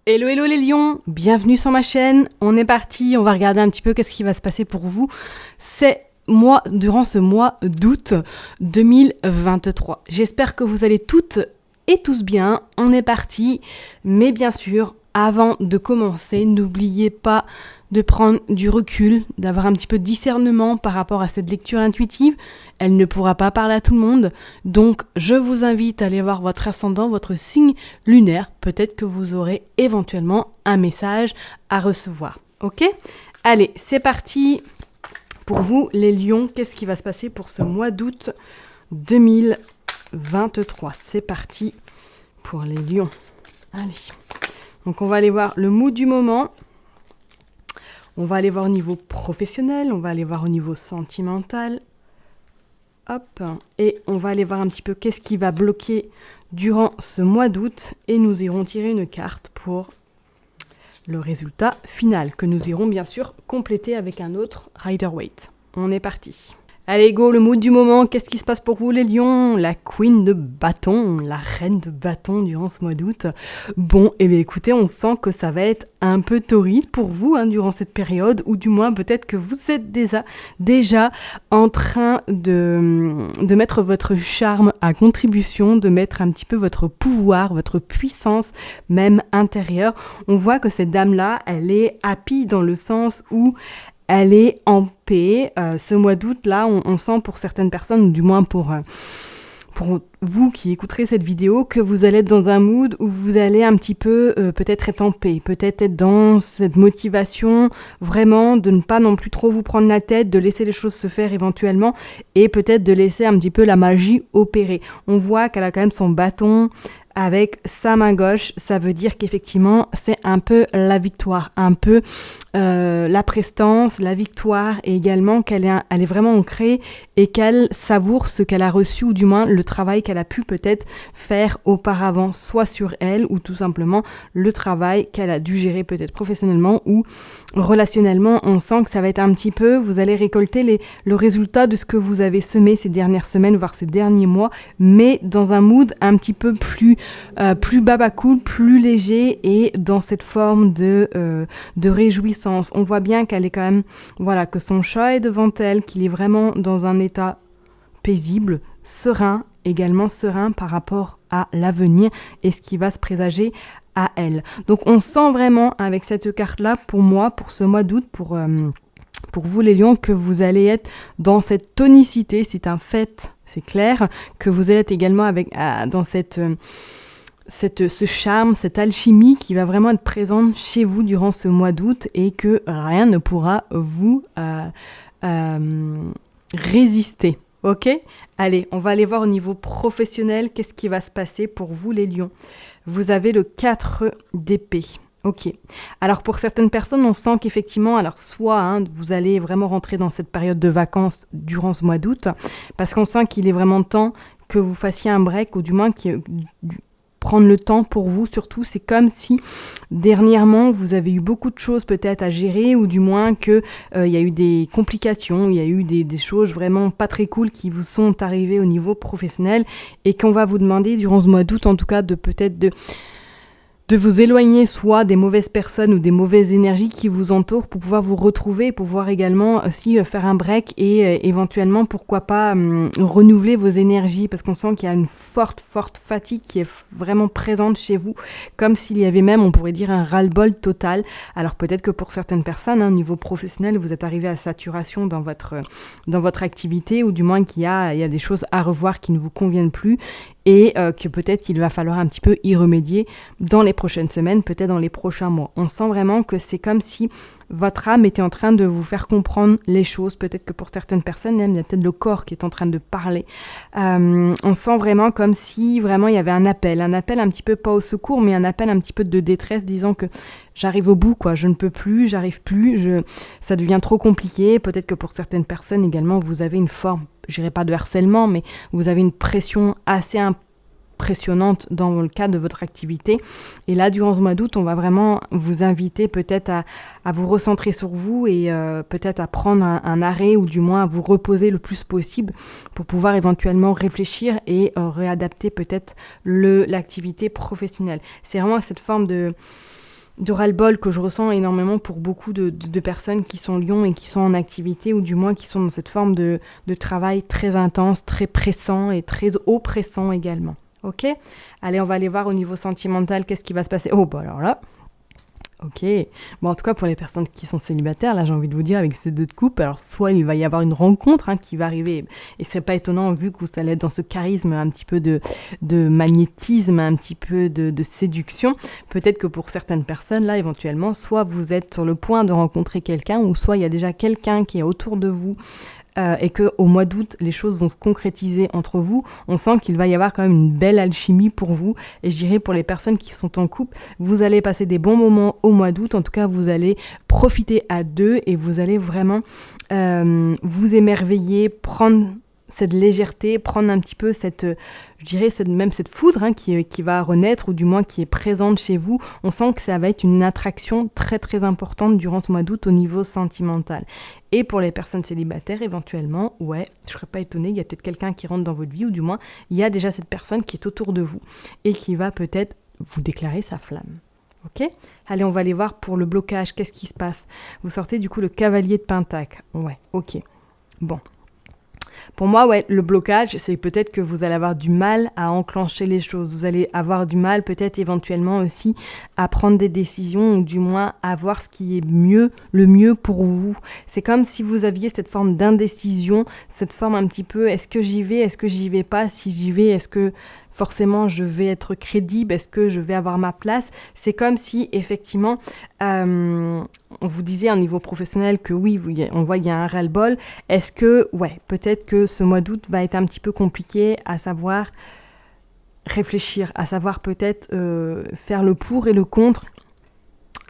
Hello hello les lions, bienvenue sur ma chaîne, on est parti, on va regarder un petit peu qu'est-ce qui va se passer pour vous durant ce mois d'août 2023. J'espère que vous allez toutes et tous bien, on est parti, mais bien sûr, avant de commencer, n'oubliez pas de prendre du recul, d'avoir un petit peu de discernement par rapport à cette lecture intuitive. Elle ne pourra pas parler à tout le monde, donc je vous invite à aller voir votre ascendant, votre signe lunaire. Peut-être que vous aurez éventuellement un message à recevoir. Ok ? Allez, c'est parti pour vous les lions. Qu'est-ce qui va se passer pour ce mois d'août 2023 ? C'est parti pour les lions. Allez. Donc on va aller voir le mood du moment. On va aller voir au niveau professionnel, on va aller voir au niveau sentimental. Hop, et on va aller voir un petit peu qu'est-ce qui va bloquer durant ce mois d'août. Et nous irons tirer une carte pour le résultat final, que nous irons bien sûr compléter avec un autre Rider-Waite. On est parti. Allez go, le mood du moment, qu'est-ce qui se passe pour vous les lions ? La queen de bâton, la reine de bâton durant ce mois d'août. Bon, et bien écoutez, on sent que ça va être un peu torride pour vous durant cette période, ou du moins peut-être que vous êtes déjà en train de mettre votre charme à contribution, de mettre un petit peu votre pouvoir, votre puissance même intérieure. On voit que cette dame-là, elle est happy dans le sens où elle est en paix. Ce mois d'août, là, on sent pour certaines personnes, ou du moins pour vous qui écouterez cette vidéo, que vous allez être dans un mood où vous allez un petit peu peut-être être en paix, peut-être être dans cette motivation vraiment de ne pas non plus trop vous prendre la tête, de laisser les choses se faire éventuellement et peut-être de laisser un petit peu la magie opérer. On voit qu'elle a quand même son bâton avec sa main gauche, ça veut dire qu'effectivement c'est un peu la victoire, un peu la prestance, la victoire, et également elle est vraiment ancrée et qu'elle savoure ce qu'elle a reçu, ou du moins le travail qu'elle a pu peut-être faire auparavant, soit sur elle, ou tout simplement le travail qu'elle a dû gérer peut-être professionnellement ou relationnellement. On sent que ça va être un petit peu, vous allez récolter le résultat de ce que vous avez semé ces dernières semaines, voire ces derniers mois, mais dans un mood un petit peu plus baba cool, plus léger, et dans cette forme de réjouissance. On voit bien qu'elle est quand même, voilà, que son chat est devant elle, qu'il est vraiment dans un état paisible, serein, également serein par rapport à l'avenir et ce qui va se présager à elle. Donc on sent vraiment avec cette carte-là, pour moi, pour ce mois d'août, pour vous les lions, que vous allez être dans cette tonicité, c'est un fait, c'est clair, que vous allez être également dans ce charme, cette alchimie qui va vraiment être présente chez vous durant ce mois d'août, et que rien ne pourra vous résister. Ok ? Allez, on va aller voir au niveau professionnel qu'est-ce qui va se passer pour vous les lions. Vous avez le 4 d'épée. Ok. Alors pour certaines personnes, on sent qu'effectivement, alors soit vous allez vraiment rentrer dans cette période de vacances durant ce mois d'août, parce qu'on sent qu'il est vraiment temps que vous fassiez un break, ou du moins prendre le temps pour vous. Surtout, c'est comme si dernièrement vous avez eu beaucoup de choses peut-être à gérer, ou du moins que il y a eu des complications, il y a eu des choses vraiment pas très cool qui vous sont arrivées au niveau professionnel, et qu'on va vous demander durant ce mois d'août en tout cas de vous éloigner soit des mauvaises personnes ou des mauvaises énergies qui vous entourent, pour pouvoir vous retrouver, pour pouvoir également aussi faire un break et éventuellement, pourquoi pas, renouveler vos énergies, parce qu'on sent qu'il y a une forte fatigue qui est vraiment présente chez vous, comme s'il y avait même, on pourrait dire, un ras-le-bol total. Alors peut-être que pour certaines personnes, au niveau professionnel, vous êtes arrivé à saturation dans votre activité, ou du moins qu'il y a des choses à revoir qui ne vous conviennent plus, et que peut-être qu'il va falloir un petit peu y remédier dans les prochaines semaines, peut-être dans les prochains mois. On sent vraiment que c'est comme si votre âme était en train de vous faire comprendre les choses. Peut-être que pour certaines personnes, il y a peut-être le corps qui est en train de parler. On sent vraiment comme si vraiment il y avait un appel un petit peu, pas au secours, mais un appel un petit peu de détresse, disant que j'arrive au bout, quoi, je ne peux plus, j'arrive plus, ça devient trop compliqué. Peut-être que pour certaines personnes également, vous avez une forme, je dirais pas de harcèlement, mais vous avez une pression assez impressionnante dans le cadre de votre activité. Et là, durant ce mois d'août, on va vraiment vous inviter peut-être à vous recentrer sur vous, et peut-être à prendre un arrêt, ou du moins à vous reposer le plus possible pour pouvoir éventuellement réfléchir et réadapter peut-être l'activité professionnelle. C'est vraiment cette forme ras-le-bol que je ressens énormément pour beaucoup de personnes qui sont lions et qui sont en activité, ou du moins qui sont dans cette forme de travail très intense, très pressant et très oppressant également. Ok ? Allez, on va aller voir au niveau sentimental, qu'est-ce qui va se passer. Oh, bah alors là, ok. Bon, en tout cas, pour les personnes qui sont célibataires, là, j'ai envie de vous dire, avec ces 2 de coupe, alors soit il va y avoir une rencontre qui va arriver, et c'est pas étonnant vu que vous allez être dans ce charisme, un petit peu de magnétisme, un petit peu de séduction. Peut-être que pour certaines personnes, là, éventuellement, soit vous êtes sur le point de rencontrer quelqu'un, ou soit il y a déjà quelqu'un qui est autour de vous, et qu'au mois d'août, les choses vont se concrétiser entre vous. On sent qu'il va y avoir quand même une belle alchimie pour vous. Et je dirais pour les personnes qui sont en couple, vous allez passer des bons moments au mois d'août. En tout cas, vous allez profiter à 2 et vous allez vraiment vous émerveiller, prendre cette légèreté, prendre un petit peu cette, je dirais même cette foudre qui va renaître, ou du moins qui est présente chez vous. On sent que ça va être une attraction très très importante durant ce mois d'août au niveau sentimental. Et pour les personnes célibataires, éventuellement, ouais, je serais pas étonnée, il y a peut-être quelqu'un qui rentre dans votre vie, ou du moins, il y a déjà cette personne qui est autour de vous et qui va peut-être vous déclarer sa flamme. Ok ? Allez, on va aller voir pour le blocage, qu'est-ce qui se passe ? Vous sortez du coup le cavalier de Pentacle. Ouais, ok. Bon. Pour moi, ouais, le blocage, c'est peut-être que vous allez avoir du mal à enclencher les choses. Vous allez avoir du mal peut-être éventuellement aussi à prendre des décisions, ou du moins à voir ce qui est le mieux pour vous. C'est comme si vous aviez cette forme d'indécision, cette forme un petit peu, est-ce que j'y vais pas ? Si j'y vais, est-ce que forcément je vais être crédible, est-ce que je vais avoir ma place ? C'est comme si effectivement on vous disait au niveau professionnel que oui, on voit qu'il y a un ras-le-bol. Est-ce que, ouais, peut-être que ce mois d'août va être un petit peu compliqué à savoir réfléchir, à savoir peut-être faire le pour et le contre.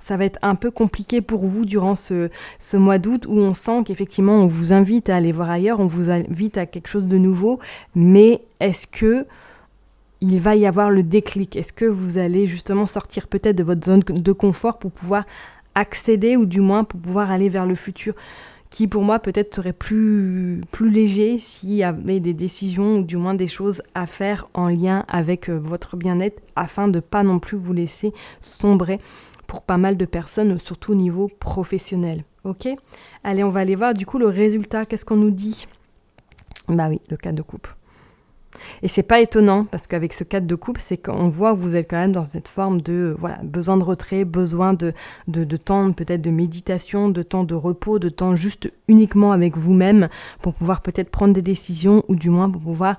Ça va être un peu compliqué pour vous durant ce mois d'août, où on sent qu'effectivement on vous invite à aller voir ailleurs, on vous invite à quelque chose de nouveau, mais est-ce que il va y avoir le déclic ? Est-ce que vous allez justement sortir peut-être de votre zone de confort pour pouvoir accéder, ou du moins pour pouvoir aller vers le futur, qui pour moi peut-être serait plus léger s'il y avait des décisions, ou du moins des choses à faire en lien avec votre bien-être, afin de pas non plus vous laisser sombrer pour pas mal de personnes, surtout au niveau professionnel. Ok ? Allez, on va aller voir du coup le résultat. Qu'est-ce qu'on nous dit ? Bah oui, le 4 de coupe. Et c'est pas étonnant, parce qu'avec ce 4 de coupe, c'est qu'on voit que vous êtes quand même dans cette forme de besoin de retrait, besoin de temps peut-être de méditation, de temps de repos, de temps juste uniquement avec vous-même, pour pouvoir peut-être prendre des décisions, ou du moins pour pouvoir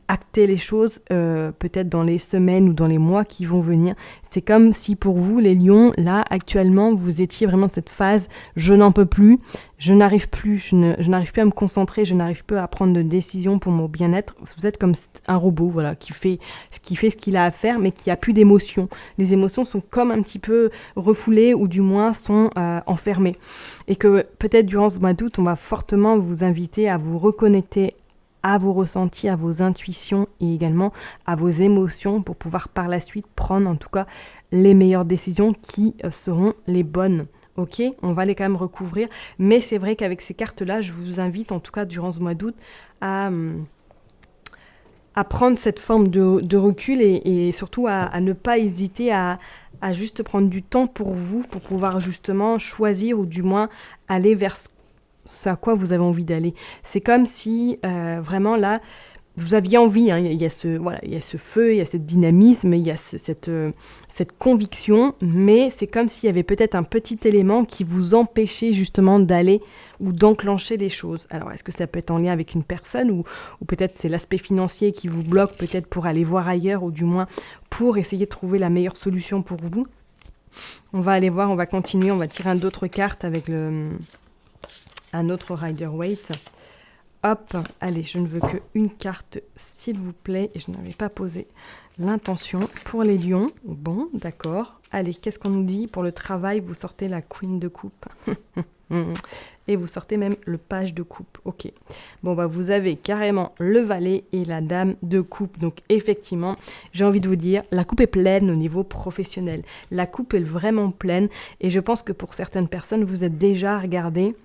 acter les choses peut-être dans les semaines ou dans les mois qui vont venir. C'est comme si pour vous, les lions, là, actuellement, vous étiez vraiment dans cette phase « je n'en peux plus, je n'arrive plus, je n'arrive plus à me concentrer, je n'arrive plus à prendre de décisions pour mon bien-être ». Vous êtes comme un robot, qui fait ce qu'il a à faire, mais qui n'a plus d'émotions. Les émotions sont comme un petit peu refoulées, ou du moins sont enfermées. Et que peut-être durant ce mois d'août, on va fortement vous inviter à vous reconnecter à vos ressentis, à vos intuitions, et également à vos émotions, pour pouvoir par la suite prendre en tout cas les meilleures décisions qui seront les bonnes. Ok, on va les quand même recouvrir, mais c'est vrai qu'avec ces cartes-là, je vous invite en tout cas durant ce mois d'août à prendre cette forme de recul, et surtout à ne pas hésiter à juste prendre du temps pour vous, pour pouvoir justement choisir, ou du moins aller vers ce à quoi vous avez envie d'aller. C'est comme si vraiment là, vous aviez envie, il y a ce feu, il y a cette dynamisme, il y a cette conviction, mais c'est comme s'il y avait peut-être un petit élément qui vous empêchait justement d'aller ou d'enclencher les choses. Alors, est-ce que ça peut être en lien avec une personne, ou peut-être c'est l'aspect financier qui vous bloque peut-être pour aller voir ailleurs, ou du moins pour essayer de trouver la meilleure solution pour vous. On va aller voir, on va continuer, on va tirer une autre carte avec un autre Rider-Waite. Hop, allez, je ne veux qu'une carte, s'il vous plaît, et je n'avais pas posé l'intention pour les lions. Bon, d'accord. Allez, qu'est-ce qu'on nous dit pour le travail ? Vous sortez la Queen de coupe. Et vous sortez même le page de coupe. Ok. Bon, vous avez carrément le valet et la dame de coupe. Donc, effectivement, j'ai envie de vous dire, la coupe est pleine au niveau professionnel. La coupe est vraiment pleine. Et je pense que pour certaines personnes, vous êtes déjà regardé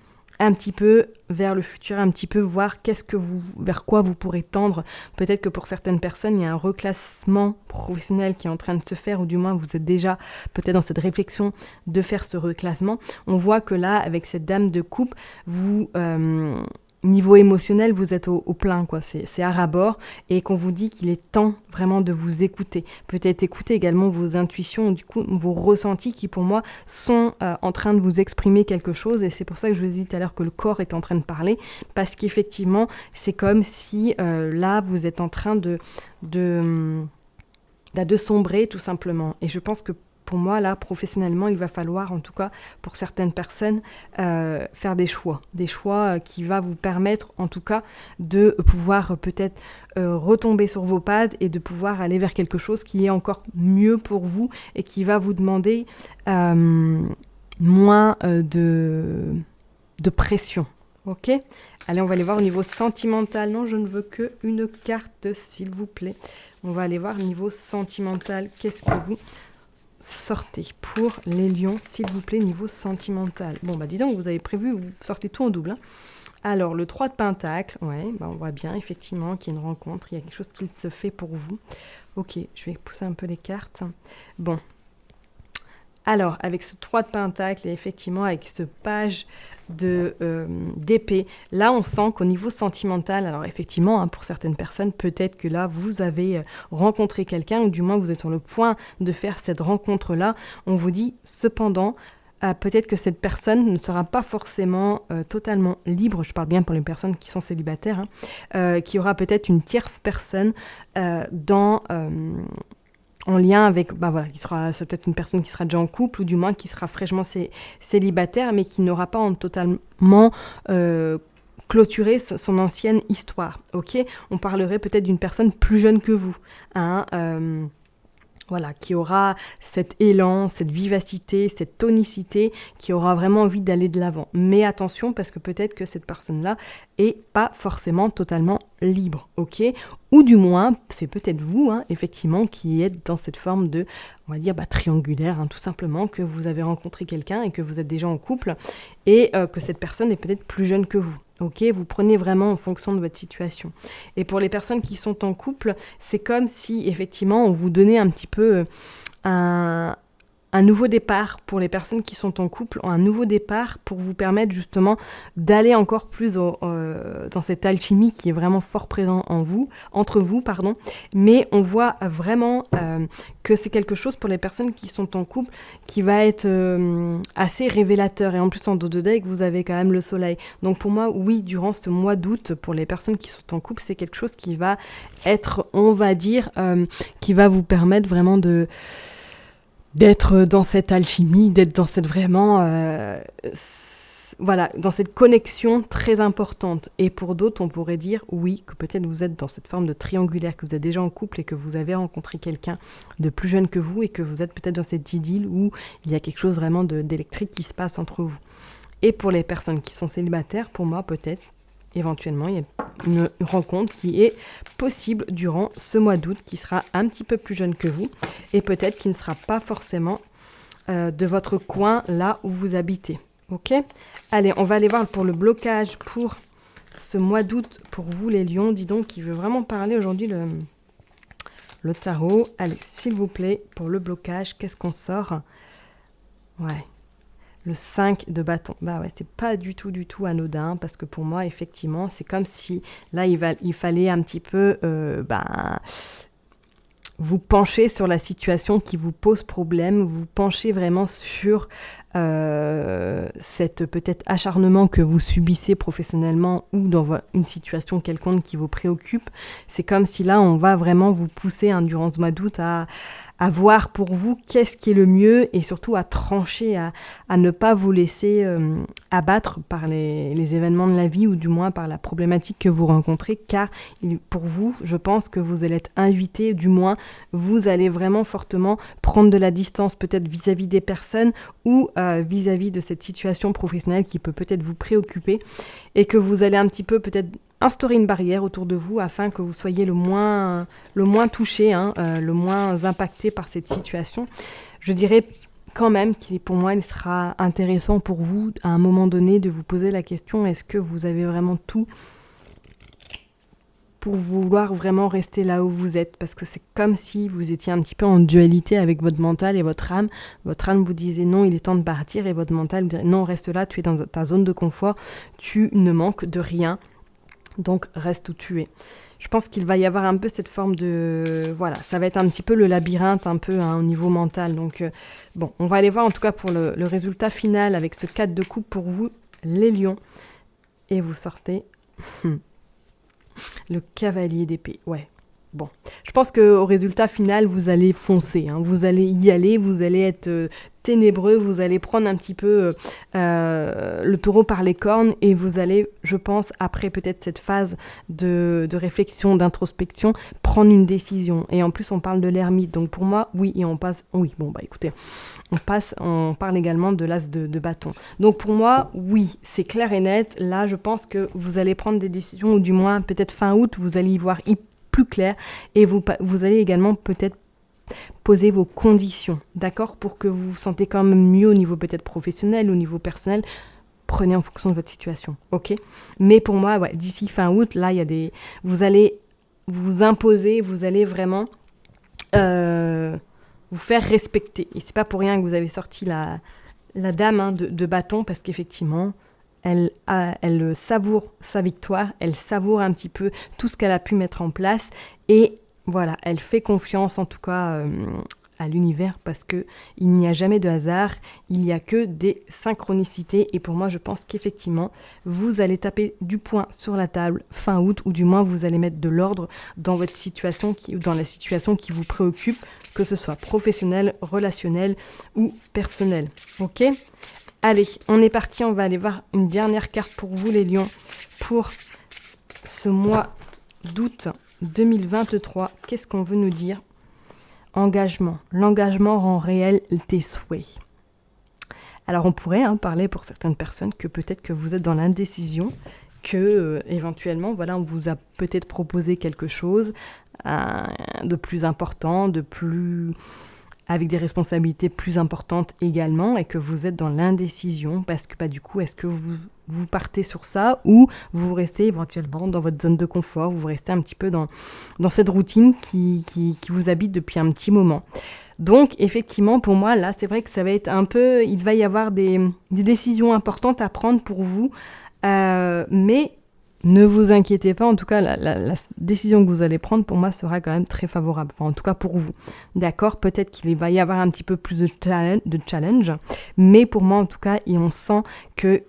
un petit peu vers le futur, un petit peu voir vers quoi vous pourrez tendre. Peut-être que pour certaines personnes, il y a un reclassement professionnel qui est en train de se faire, ou du moins vous êtes déjà peut-être dans cette réflexion de faire ce reclassement. On voit que là, avec cette dame de coupe, vous... niveau émotionnel, vous êtes au plein, quoi. C'est à ras-bord, et qu'on vous dit qu'il est temps vraiment de vous écouter. Peut-être écouter également vos intuitions, du coup vos ressentis qui pour moi sont en train de vous exprimer quelque chose, et c'est pour ça que je vous ai dit tout à l'heure que le corps est en train de parler, parce qu'effectivement c'est comme si là vous êtes en train de sombrer tout simplement. Et je pense que pour moi, là, professionnellement, il va falloir, en tout cas, pour certaines personnes, faire des choix qui va vous permettre, en tout cas, de pouvoir peut-être retomber sur vos pattes et de pouvoir aller vers quelque chose qui est encore mieux pour vous et qui va vous demander moins de pression. Ok ? Allez, on va aller voir au niveau sentimental. Non, je ne veux qu'une carte, s'il vous plaît. On va aller voir au niveau sentimental. Qu'est-ce que vous sortez pour les lions, s'il vous plaît, niveau sentimental. Bon, bah dis donc, vous avez prévu, vous sortez tout en double. Hein. Alors, le 3 de Pentacle, ouais, bah on voit bien, effectivement, qu'il y a une rencontre, il y a quelque chose qui se fait pour vous. Ok, je vais pousser un peu les cartes. Bon. Alors, avec ce 3 de Pentacle et effectivement avec ce page d'épée, là on sent qu'au niveau sentimental, alors effectivement, hein, pour certaines personnes, peut-être que là vous avez rencontré quelqu'un, ou du moins vous êtes sur le point de faire cette rencontre-là. On vous dit cependant, peut-être que cette personne ne sera pas forcément totalement libre, je parle bien pour les personnes qui sont célibataires, hein, qui aura peut-être une tierce personne en lien avec, c'est peut-être une personne qui sera déjà en couple, ou du moins qui sera fraîchement célibataire, mais qui n'aura pas totalement clôturé son ancienne histoire. Ok, on parlerait peut-être d'une personne plus jeune que vous, hein, qui aura cet élan, cette vivacité, cette tonicité, qui aura vraiment envie d'aller de l'avant. Mais attention, parce que peut-être que cette personne-là est pas forcément totalement libre, ok ? Ou du moins, c'est peut-être vous, hein, effectivement, qui êtes dans cette forme de, on va dire, triangulaire, hein, tout simplement, que vous avez rencontré quelqu'un et que vous êtes déjà en couple, et que cette personne est peut-être plus jeune que vous. Ok, vous prenez vraiment en fonction de votre situation. Et pour les personnes qui sont en couple, c'est comme si, effectivement, on vous donnait un petit peu un nouveau départ pour les personnes qui sont en couple, un nouveau départ pour vous permettre justement d'aller encore plus dans cette alchimie qui est vraiment fort présent entre vous. Mais on voit vraiment que c'est quelque chose pour les personnes qui sont en couple qui va être assez révélateur. Et en plus, en dos de deck, vous avez quand même le soleil. Donc pour moi, oui, durant ce mois d'août, pour les personnes qui sont en couple, c'est quelque chose qui va être, on va dire, qui va vous permettre vraiment d'être dans cette alchimie, d'être dans cette vraiment, dans cette connexion très importante. Et pour d'autres, on pourrait dire, oui, que peut-être vous êtes dans cette forme de triangulaire, que vous êtes déjà en couple et que vous avez rencontré quelqu'un de plus jeune que vous et que vous êtes peut-être dans cette idylle où il y a quelque chose vraiment d'électrique qui se passe entre vous. Et pour les personnes qui sont célibataires, pour moi, peut-être, éventuellement, il y a une rencontre qui est possible durant ce mois d'août, qui sera un petit peu plus jeune que vous, et peut-être qui ne sera pas forcément de votre coin, là où vous habitez. Ok ? Allez, on va aller voir pour le blocage pour ce mois d'août, pour vous les lions. Dis donc, qui veut vraiment parler aujourd'hui le tarot. Allez, s'il vous plaît, pour le blocage, qu'est-ce qu'on sort ? Ouais. Le 5 de bâton. C'est pas du tout anodin, parce que pour moi, effectivement, c'est comme si, là, il fallait un petit peu vous pencher sur la situation qui vous pose problème, vous penchez vraiment sur cette peut-être acharnement que vous subissez professionnellement ou dans une situation quelconque qui vous préoccupe. C'est comme si là, on va vraiment vous pousser durant ce mois d'août à voir pour vous qu'est-ce qui est le mieux et surtout à trancher, à ne pas vous laisser abattre par les événements de la vie ou du moins par la problématique que vous rencontrez, car pour vous, je pense que vous allez être invité, du moins vous allez vraiment fortement prendre de la distance peut-être vis-à-vis des personnes ou vis-à-vis de cette situation professionnelle qui peut peut-être vous préoccuper et que vous allez un petit peu peut-être instaurer une barrière autour de vous afin que vous soyez le moins touché, le moins impacté par cette situation. Je dirais quand même, pour moi, il sera intéressant pour vous, à un moment donné, de vous poser la question, est-ce que vous avez vraiment tout pour vouloir vraiment rester là où vous êtes? Parce que c'est comme si vous étiez un petit peu en dualité avec votre mental et votre âme. Votre âme vous disait non, il est temps de partir, et votre mental vous dirait non, reste là, tu es dans ta zone de confort, tu ne manques de rien, donc reste où tu es. Je pense qu'il va y avoir un peu cette forme de... Voilà, ça va être un petit peu le labyrinthe, un peu au niveau mental. Donc, bon, on va aller voir en tout cas pour le résultat final avec ce 4 de coupe pour vous, les lions. Et vous sortez le cavalier d'épée. Ouais, bon. Je pense qu'au résultat final, vous allez foncer. Vous allez y aller, vous allez être ténébreux, vous allez prendre un petit peu le taureau par les cornes et vous allez, je pense, après peut-être cette phase de réflexion, d'introspection, prendre une décision. Et en plus, on parle de l'ermite. Donc pour moi, oui, et on passe... Oui, bon, bah écoutez, on parle également de l'as de bâton. Donc pour moi, oui, c'est clair et net. Là, je pense que vous allez prendre des décisions, ou du moins, peut-être fin août, vous allez y voir plus clair et vous allez également peut-être poser vos conditions, d'accord, pour que vous vous sentez quand même mieux au niveau peut-être professionnel, au niveau personnel. Prenez en fonction de votre situation, ok? Mais pour moi, ouais, d'ici fin août, là, vous allez vous imposer, vous allez vraiment vous faire respecter. Et c'est pas pour rien que vous avez sorti la dame de bâton, parce qu'effectivement, elle savoure sa victoire, elle savoure un petit peu tout ce qu'elle a pu mettre en place, et voilà, elle fait confiance en tout cas à l'univers, parce qu'il n'y a jamais de hasard, il n'y a que des synchronicités. Et pour moi, je pense qu'effectivement, vous allez taper du poing sur la table fin août, ou du moins vous allez mettre de l'ordre dans votre situation, dans la situation qui vous préoccupe, que ce soit professionnel, relationnel ou personnel. Ok ? Allez, on est parti, on va aller voir une dernière carte pour vous les lions, pour ce mois d'août 2023. Qu'est-ce qu'on veut nous dire ? Engagement. L'engagement rend réel tes souhaits. Alors on pourrait parler pour certaines personnes que peut-être que vous êtes dans l'indécision, que éventuellement, voilà, on vous a peut-être proposé quelque chose de plus important, avec des responsabilités plus importantes également, et que vous êtes dans l'indécision parce que du coup, est-ce que vous partez sur ça, ou vous restez éventuellement dans votre zone de confort, vous restez un petit peu dans cette routine qui vous habite depuis un petit moment. Donc effectivement, pour moi, là, c'est vrai que ça va être un peu... Il va y avoir des décisions importantes à prendre pour vous, mais ne vous inquiétez pas, en tout cas, la décision que vous allez prendre, pour moi, sera quand même très favorable. Enfin, en tout cas, pour vous. D'accord ? Peut-être qu'il va y avoir un petit peu plus de challenge, mais pour moi, en tout cas, on sent que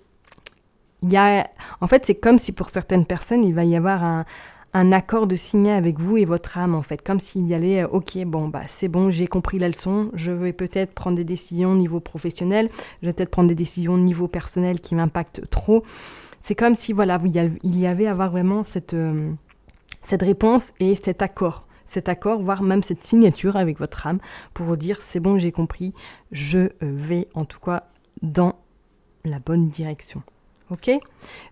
en fait, c'est comme si pour certaines personnes, il va y avoir un accord de signer avec vous et votre âme, en fait. Comme s'il y allait, ok, bon, bah c'est bon, j'ai compris la leçon, je vais peut-être prendre des décisions au niveau professionnel, je vais peut-être prendre des décisions au niveau personnel qui m'impactent trop. C'est comme si, voilà, il y avait à avoir vraiment cette réponse et cet accord, voire même cette signature avec votre âme pour vous dire, c'est bon, j'ai compris, je vais en tout cas dans la bonne direction. Ok ?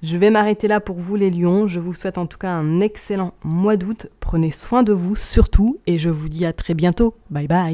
Je vais m'arrêter là pour vous les lions. Je vous souhaite en tout cas un excellent mois d'août. Prenez soin de vous surtout et je vous dis à très bientôt. Bye bye.